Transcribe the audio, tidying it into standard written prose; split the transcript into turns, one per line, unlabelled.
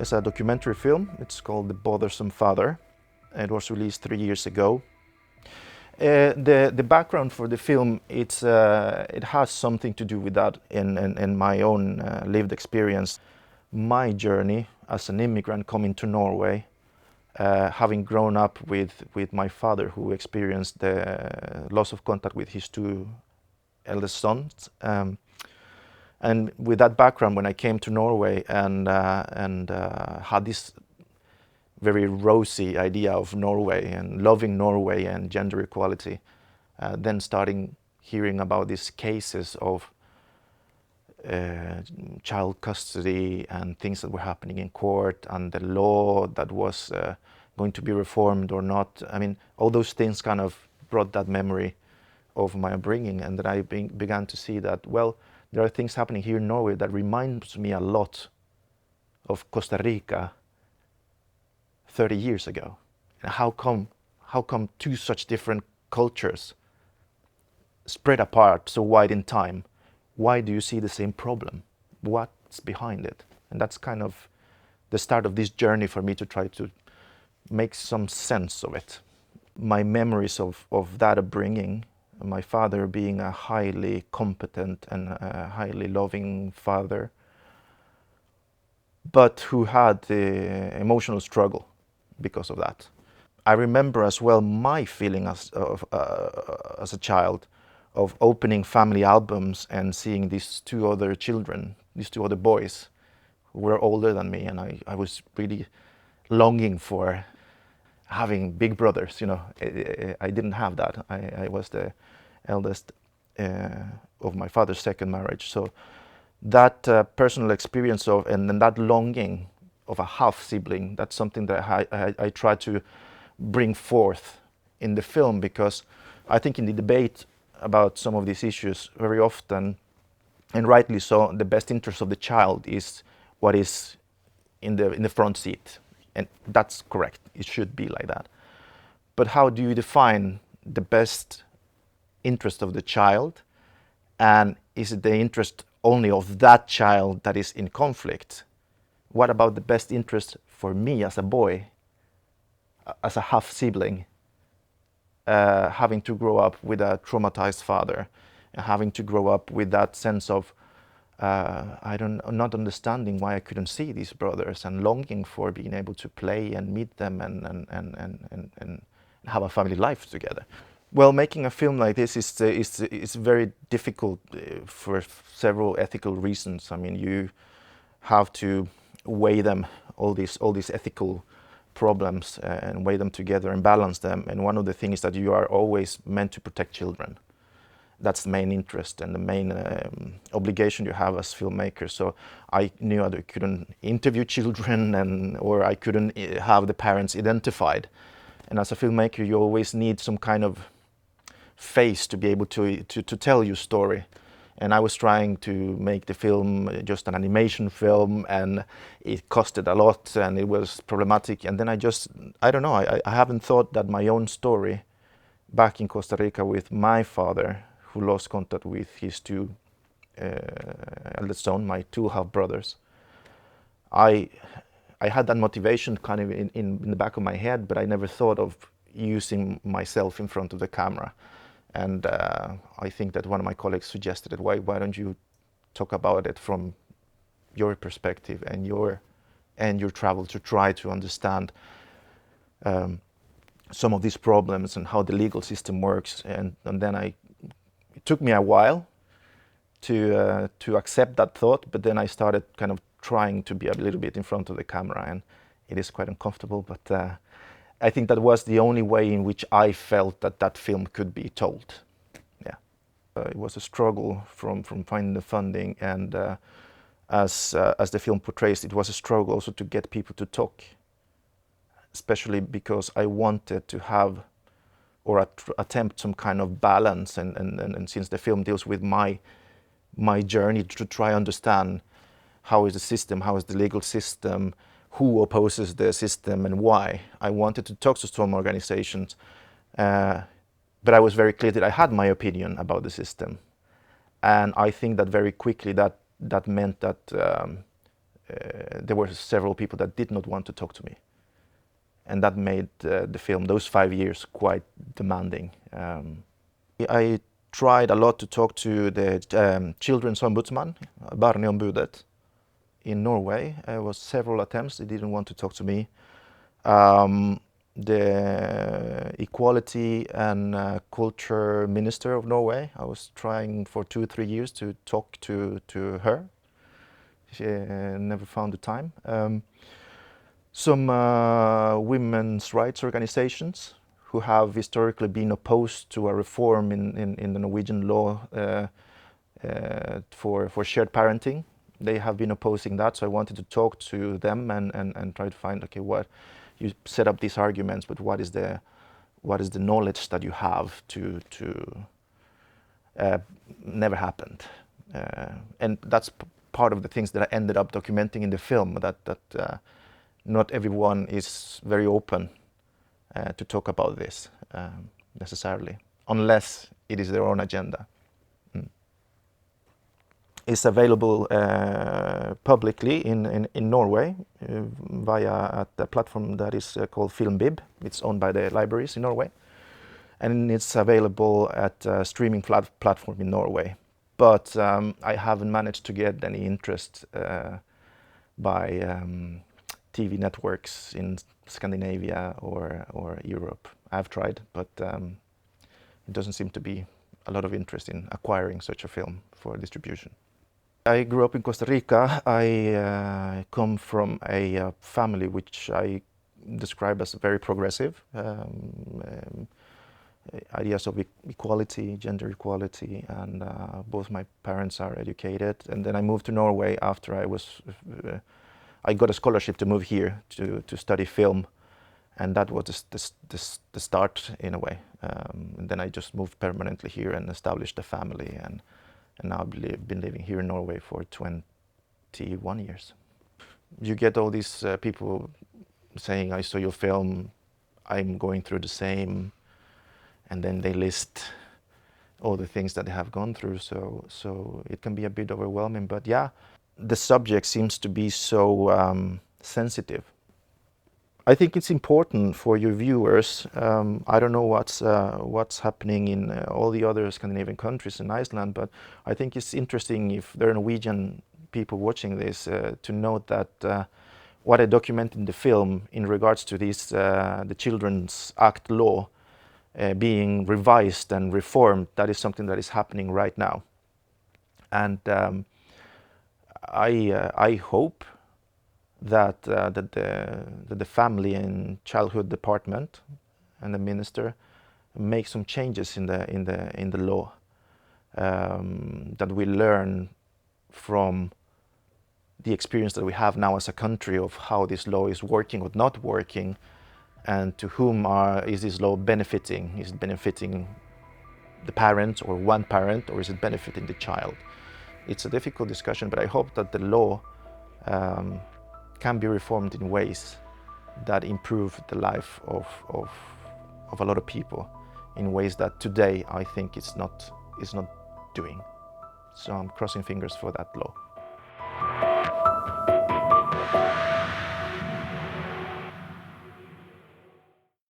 is a documentary film. It's called The Bothersome Father. It was released 3 years ago. The background for the film, it has something to do with that in my own lived experience. My journey as an immigrant coming to Norway, having grown up with my father, who experienced the loss of contact with his two eldest sons. And with that background, when I came to Norway and had this very rosy idea of Norway and loving Norway and gender equality, then starting hearing about these cases of child custody and things that were happening in court and the law that was going to be reformed or not. I mean, all those things kind of brought that memory of my upbringing, and that I began to see that, well, there are things happening here in Norway that reminds me a lot of Costa Rica 30 years ago. And how come two such different cultures spread apart so wide in time? Why do you see the same problem? What's behind it? And that's kind of the start of this journey for me to try to make some sense of it. My memories of that upbringing, my father being a highly competent and a highly loving father, but who had the emotional struggle because of that. I remember as well my feeling as a child of opening family albums and seeing these two other children, these two other boys who were older than me, and I was really longing for having big brothers. You know, I didn't have that. I was the eldest of my father's second marriage. So that personal experience of and that longing of a half sibling, that's something that I try to bring forth in the film, because I think in the debate about some of these issues very often, and rightly so, the best interest of the child is what is in the front seat, and that's correct. It should be like that. But how do you define the best interest of the child, and is it the interest only of that child that is in conflict? What about the best interest for me as a boy, as a half sibling, having to grow up with a traumatized father, and having to grow up with that sense of not understanding why I couldn't see these brothers, and longing for being able to play and meet them and have a family life together. Well, making a film like this is very difficult for several ethical reasons. I mean, you have to weigh them, all these ethical problems, and weigh them together and balance them. And one of the things is that you are always meant to protect children. That's the main interest and the main obligation you have as filmmakers. So I knew I couldn't interview children, or I couldn't have the parents identified. And as a filmmaker, you always need some kind of face to be able to tell your story. And I was trying to make the film just an animation film, and it costed a lot, and it was problematic. And then I don't know, I haven't thought that my own story back in Costa Rica with my father, who lost contact with his two eldest sons, my two half brothers. I had that motivation kind of in the back of my head, but I never thought of using myself in front of the camera. And I think that one of my colleagues suggested it. Why don't you talk about it from your perspective and your travel, to try to understand some of these problems and how the legal system works. And then it took me a while to accept that thought, but then I started kind of trying to be a little bit in front of the camera, and it is quite uncomfortable, but I think that was the only way in which I felt that film could be told. Yeah, it was a struggle from finding the funding, and as the film portrays, it was a struggle also to get people to talk, especially because I wanted to have or attempt some kind of balance, and since the film deals with my journey to try to understand how is the system, how is the legal system, who opposes the system and why. I wanted to talk to some organizations, but I was very clear that I had my opinion about the system. And I think that very quickly that meant that there were several people that did not want to talk to me. And that made the film, those 5 years, quite demanding. I tried a lot to talk to the children's ombudsman, Barneombudet, in Norway. There was several attempts. They didn't want to talk to me. The Equality and Culture Minister of Norway, I was trying for 2-3 years to talk to her. She never found the time. Some women's rights organizations who have historically been opposed to a reform in the Norwegian law for shared parenting. They have been opposing that, so I wanted to talk to them and try to find, okay, what you set up these arguments, but what is the knowledge that you have to never happened, and that's part of the things that I ended up documenting in the film. That not everyone is very open to talk about this necessarily, unless it is their own agenda. It's available publicly in Norway via a platform that is called FilmBib. It's owned by the libraries in Norway. And it's available at a streaming platform in Norway. But I haven't managed to get any interest by TV networks in Scandinavia or Europe. I've tried, but it doesn't seem to be a lot of interest in acquiring such a film for distribution. I grew up in Costa Rica. I come from a family which I describe as very progressive. Ideas of equality, gender equality, and both my parents are educated. And then I moved to Norway after I got a scholarship to move here to study film, and that was the start in a way. And then I just moved permanently here and established a family, and now I've been living here in Norway for 21 years. You get all these people saying, I saw your film, I'm going through the same, and then they list all the things that they have gone through, so it can be a bit overwhelming. But yeah, the subject seems to be so sensitive. I think it's important for your viewers. I don't know what's happening in all the other Scandinavian countries and Iceland, but I think it's interesting if there are Norwegian people watching this to note that what I document in the film in regards to this, the Children's Act law being revised and reformed, that is something that is happening right now. And I hope that the family and childhood department and the minister make some changes in the law, that we learn from the experience that we have now as a country of how this law is working or not working, and to whom is this law benefiting? Is it benefiting the parent or one parent, or is it benefiting the child? It's a difficult discussion, but I hope that the law can be reformed in ways that improve the life of a lot of people in ways that today I think it's not doing. So I'm crossing fingers for that law.